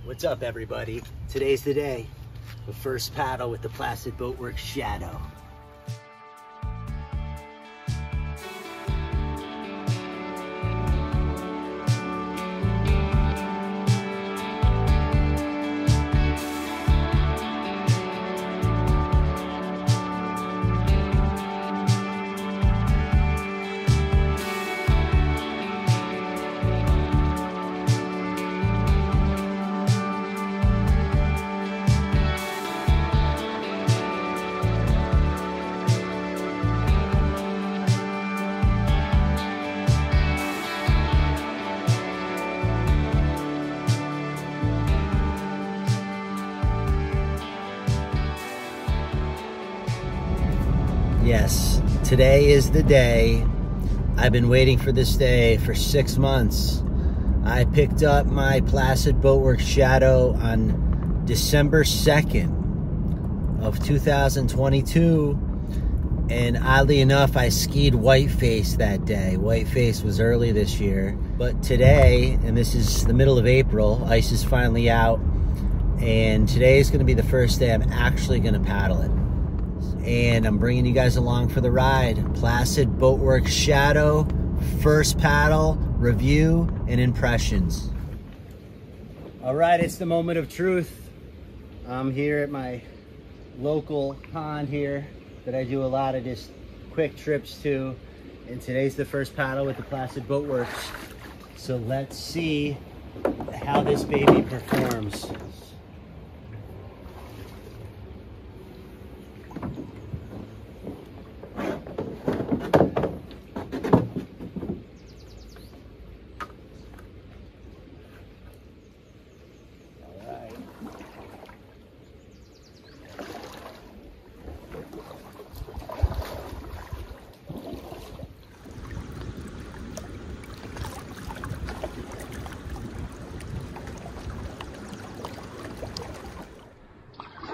What's up, everybody? Today's the day. The first paddle with the Placid Boatworks Shadow. Yes, today is the day. I've been waiting for this day for 6 months. I picked up my Placid Boatworks Shadow on December 2nd of 2022. And oddly enough, I skied Whiteface that day. Whiteface was early this year. But today, and this is the middle of April, ice is finally out. And today is going to be the first day I'm actually going to paddle it. And I'm bringing you guys along for the ride. Placid Boatworks Shadow, first paddle, review, and impressions. All right, it's the moment of truth. I'm here at my local pond here that I do a lot of just quick trips to. And today's the first paddle with the Placid Boatworks. So let's see how this baby performs.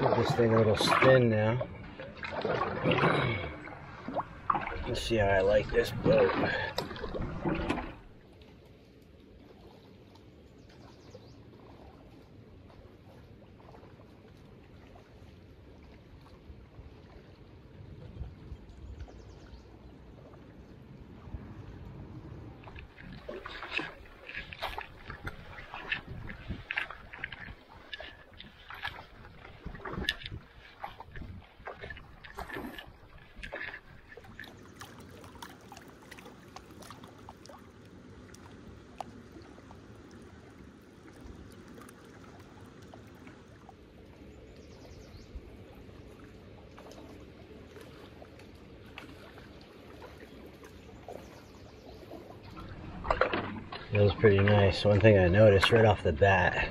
Give this thing a little spin now. Let's see how I like this boat. Feels pretty nice. One thing I noticed right off the bat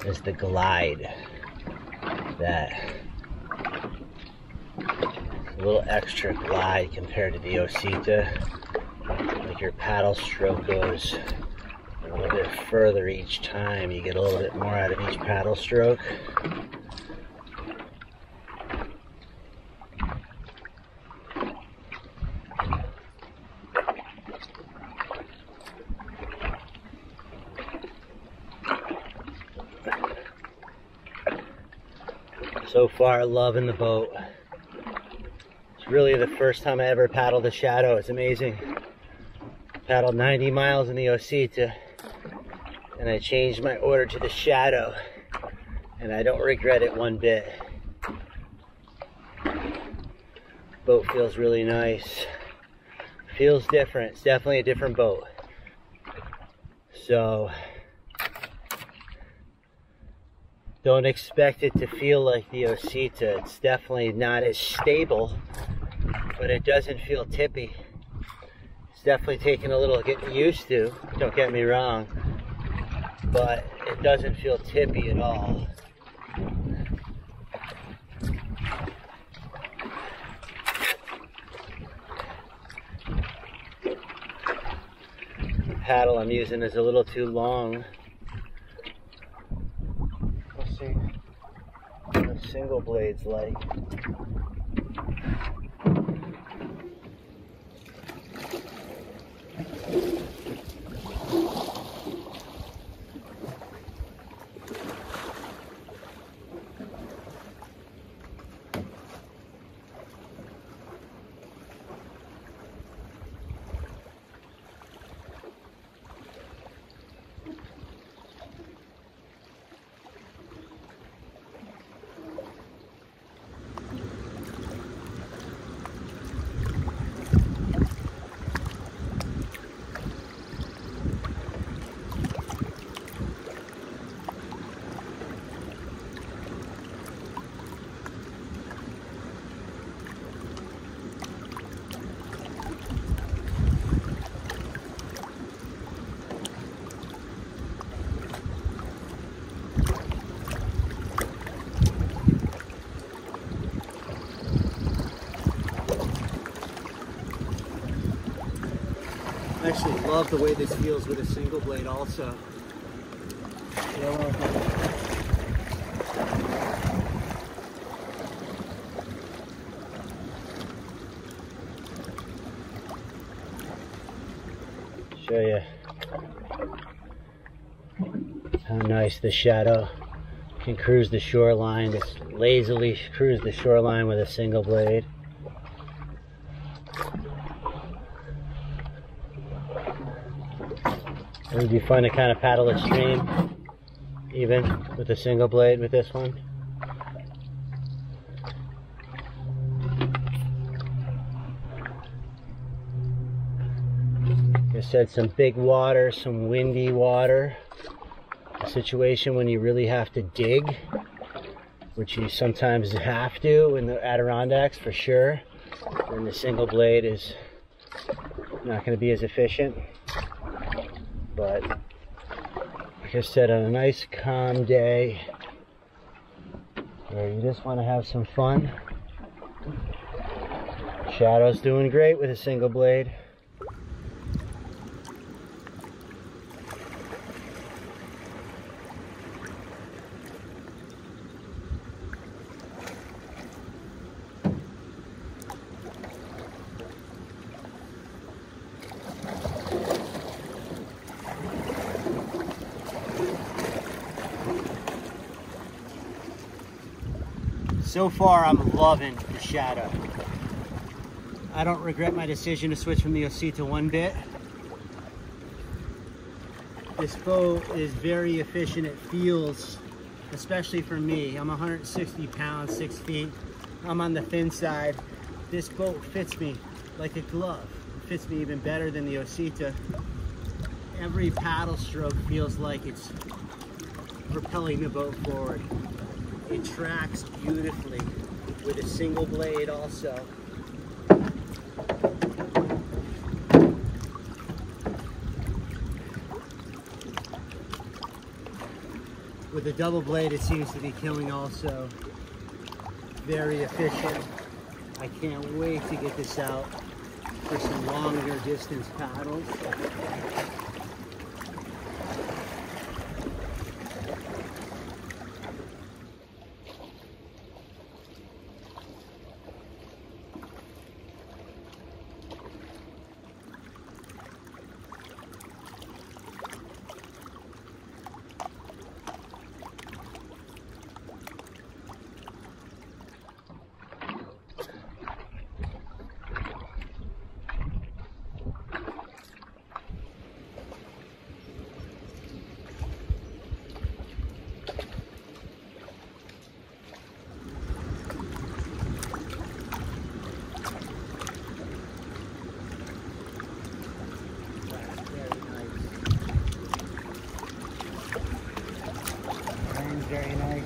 is the glide. That a little extra glide compared to the Oseetah. Like your paddle stroke goes a little bit further each time. You get a little bit more out of each paddle stroke. So far, loving the boat. It's really the first time I ever paddled a Shadow. It's amazing. Paddled 90 miles in the Oseetah, and I changed my order to the Shadow, and I don't regret it one bit. Boat feels really nice. Feels different. It's definitely a different boat. So don't expect it to feel like the Oseetah. It's definitely not as stable, but it doesn't feel tippy. It's definitely taking a little getting used to, don't get me wrong, but it doesn't feel tippy at all. The paddle I'm using is a little too long. Single blades like. I actually love the way this feels with a single blade also. Show you how nice the Shadow can cruise the shoreline. Just lazily cruise the shoreline with a single blade. It would be fun to kind of paddle a stream, even with a single blade with this one. Like I said, some big water, some windy water. A situation when you really have to dig, which you sometimes have to in the Adirondacks for sure. And the single blade is not going to be as efficient. But like I said, on a nice calm day where you just want to have some fun, Shadow's doing great with a single blade. So far, I'm loving the Shadow. I don't regret my decision to switch from the Oseetah one bit. This boat is very efficient. It feels, especially for me, I'm 160 pounds, 6 feet. I'm on the thin side. This boat fits me like a glove. It fits me even better than the Oseetah. Every paddle stroke feels like it's propelling the boat forward. It tracks beautifully with a single blade also. With a double blade, it seems to be killing also. Very efficient. I can't wait to get this out for some longer distance paddles. Very nice.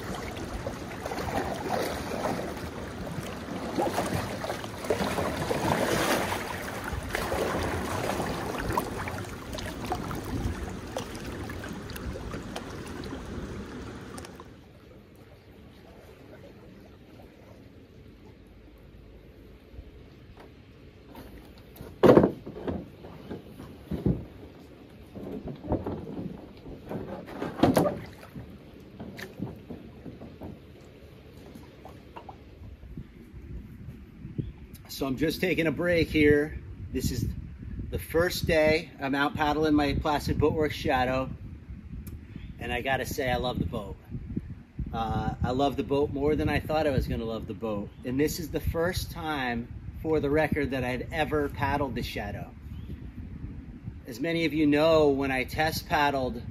So I'm just taking a break here. This is the first day I'm out paddling my Placid Boatworks Shadow, and I gotta say I love the boat. I love the boat more than I thought I was gonna love the boat. And this is the first time, for the record, that I've ever paddled the Shadow. As many of you know, when I test paddled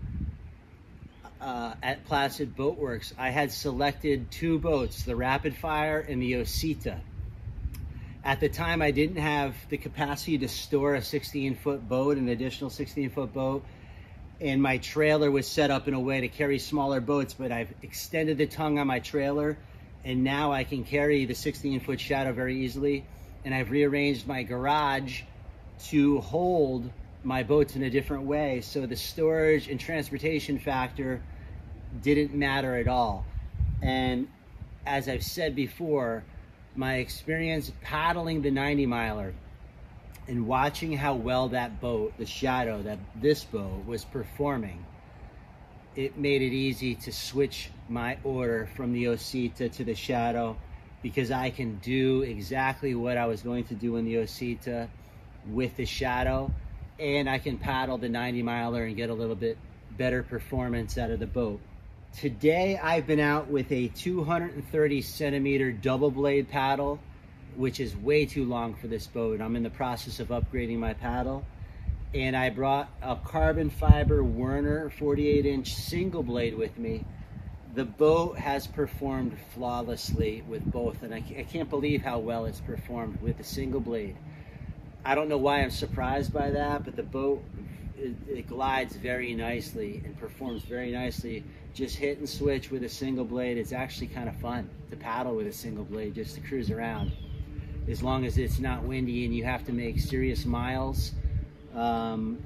at Placid Boatworks, I had selected two boats, the Rapid Fire and the Oseetah. At the time, I didn't have the capacity to store a 16-foot boat, an additional 16-foot boat, and my trailer was set up in a way to carry smaller boats, but I've extended the tongue on my trailer, and now I can carry the 16-foot Shadow very easily, and I've rearranged my garage to hold my boats in a different way, so the storage and transportation factor didn't matter at all. And as I've said before, my experience paddling the 90 miler And watching how well that boat, the Shadow, this boat was performing, it made it easy to switch my order from the Oseetah to the Shadow, because I can do exactly what I was going to do in the Oseetah with the Shadow, and I can paddle the 90-miler and get a little bit better performance out of the boat. Today I've been out with a 230 centimeter double blade paddle, which is way too long for this boat. I'm in the process of upgrading my paddle. And I brought a carbon fiber Werner 48-inch single blade with me. The boat has performed flawlessly with both, and I can't believe how well it's performed with the single blade. I don't know why I'm surprised by that, but the boat, it glides very nicely and performs very nicely. Just hit and switch with a single blade. It's actually kind of fun to paddle with a single blade, just to cruise around. As long as it's not windy and you have to make serious miles,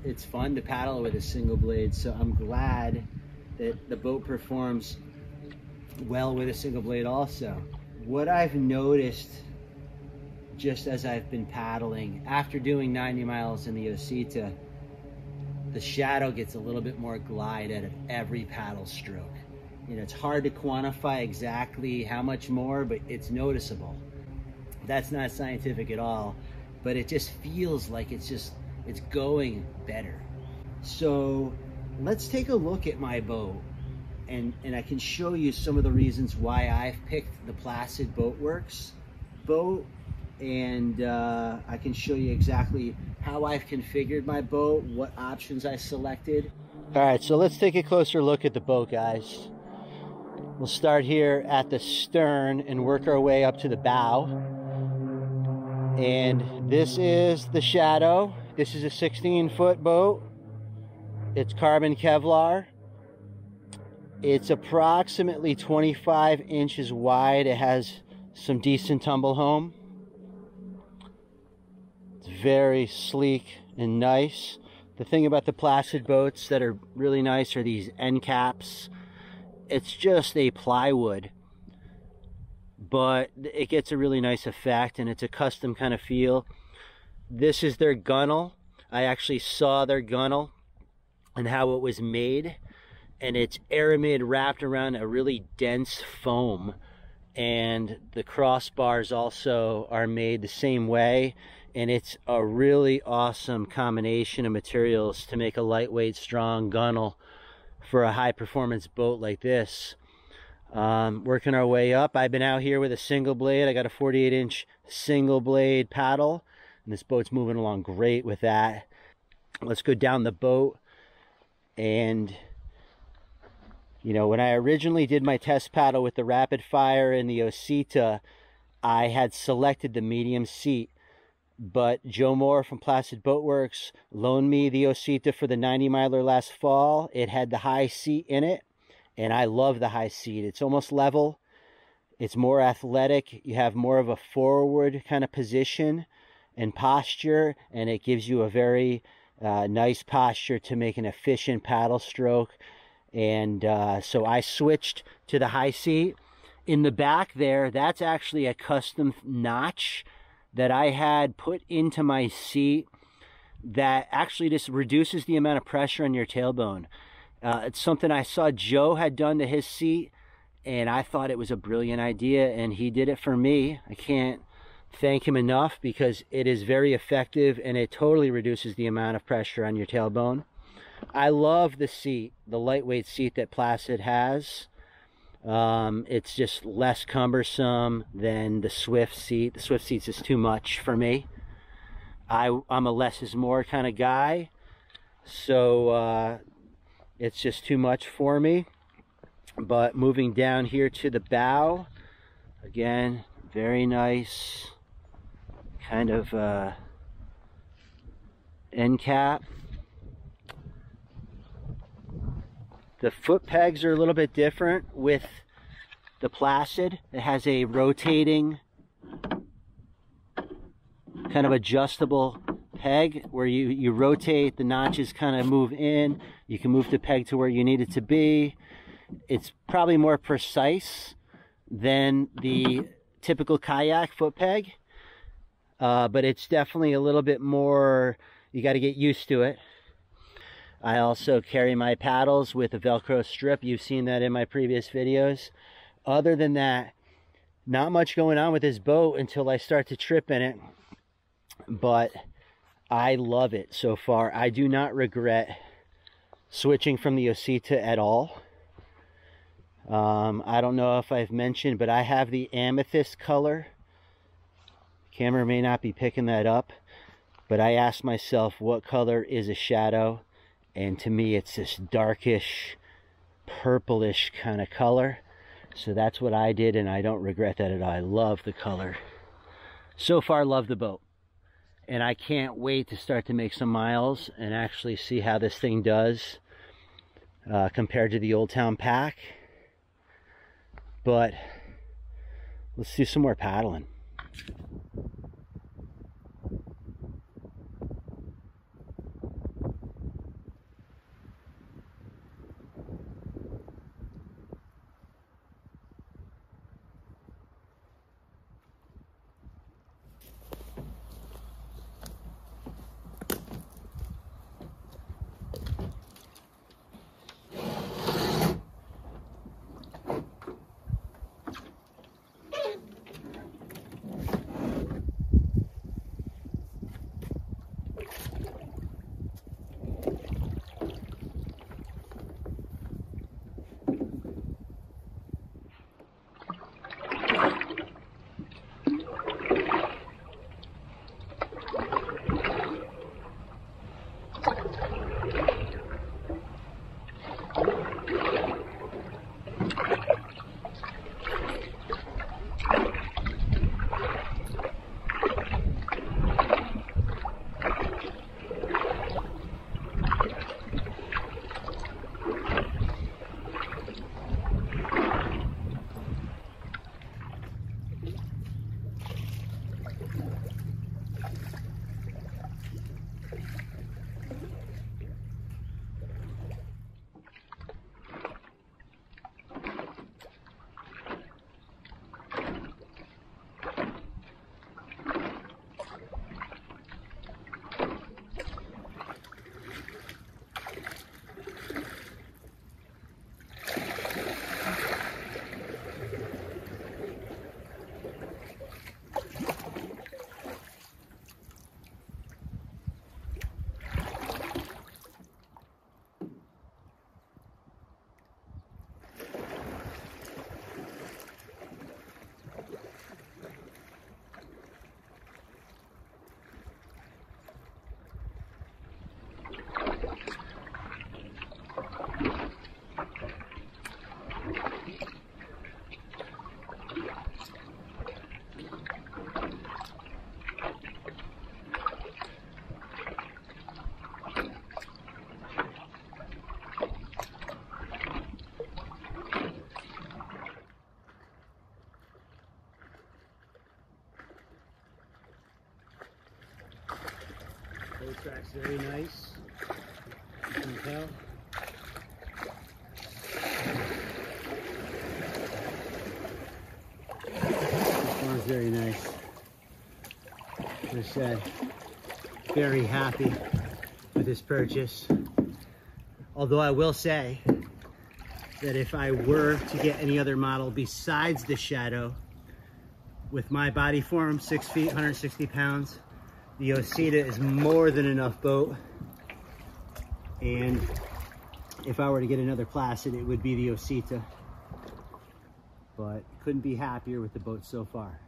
it's fun to paddle with a single blade. So I'm glad that the boat performs well with a single blade also. What I've noticed just as I've been paddling, after doing 90 miles in the Oseetah, the Shadow gets a little bit more glide out of every paddle stroke. You know, it's hard to quantify exactly how much more, but it's noticeable. That's not scientific at all, but it just feels like it's going better. So let's take a look at my boat, and I can show you some of the reasons why I've picked the Placid Boatworks boat, and I can show you exactly how I've configured my boat, what options I selected. All right, so let's take a closer look at the boat, guys. We'll start here at the stern and work our way up to the bow. And this is the Shadow. This is a 16-foot boat. It's carbon Kevlar. It's approximately 25 inches wide. It has some decent tumble home. It's very sleek and nice. The thing about the Placid boats that are really nice are these end caps. It's just a plywood, but it gets a really nice effect, and it's a custom kind of feel. This is their gunnel. I actually saw their gunnel and how it was made, and it's aramid wrapped around a really dense foam, and the crossbars also are made the same way, and it's a really awesome combination of materials to make a lightweight, strong gunnel for a high performance boat like this. Working our way up. I've been out here with a single blade. I got a 48-inch single blade paddle, and this boat's moving along great with that. Let's go down the boat. And you know, when I originally did my test paddle with the Rapid Fire and the Oseetah, I had selected the medium seat, but Joe Moore from Placid Boatworks loaned me the Oseetah for the 90-miler last fall. It had the high seat in it, and I love the high seat. It's almost level. It's more athletic. You have more of a forward kind of position and posture, and it gives you a very nice posture to make an efficient paddle stroke. And so I switched to the high seat. In the back there, that's actually a custom notch that I had put into my seat that actually just reduces the amount of pressure on your tailbone. It's something I saw Joe had done to his seat, and I thought it was a brilliant idea, and he did it for me. I can't thank him enough, because it is very effective, and it totally reduces the amount of pressure on your tailbone. I love the seat, the lightweight seat that Placid has. It's just less cumbersome than the Swift seat. The Swift seat's just too much for me. I'm a less is more kind of guy, so it's just too much for me. But moving down here to the bow, again, very nice kind of end cap. The foot pegs are a little bit different with the Placid. It has a rotating kind of adjustable peg where you rotate, the notches kind of move in. You can move the peg to where you need it to be. It's probably more precise than the typical kayak foot peg. but it's definitely a little bit more, you got to get used to it. I also carry my paddles with a Velcro strip. You've seen that in my previous videos. Other than that, not much going on with this boat until I start to trip in it, but I love it so far. I do not regret switching from the Oseetah at all. I don't know if I've mentioned, but I have the amethyst color. Camera may not be picking that up, but I asked myself what color is a shadow, and to me it's this darkish, purplish kind of color. So that's what I did, and I don't regret that at all. I love the color. So far, love the boat. And I can't wait to start to make some miles and actually see how this thing does compared to the Old Town Pack. But let's do some more paddling. Boat track's very nice. You can tell. This one's very nice. As I said, very happy with this purchase. Although I will say that if I were to get any other model besides the Shadow, with my body form, 6 feet, 160 pounds, the Oseetah is more than enough boat. And if I were to get another Placid, it would be the Oseetah. But couldn't be happier with the boat so far.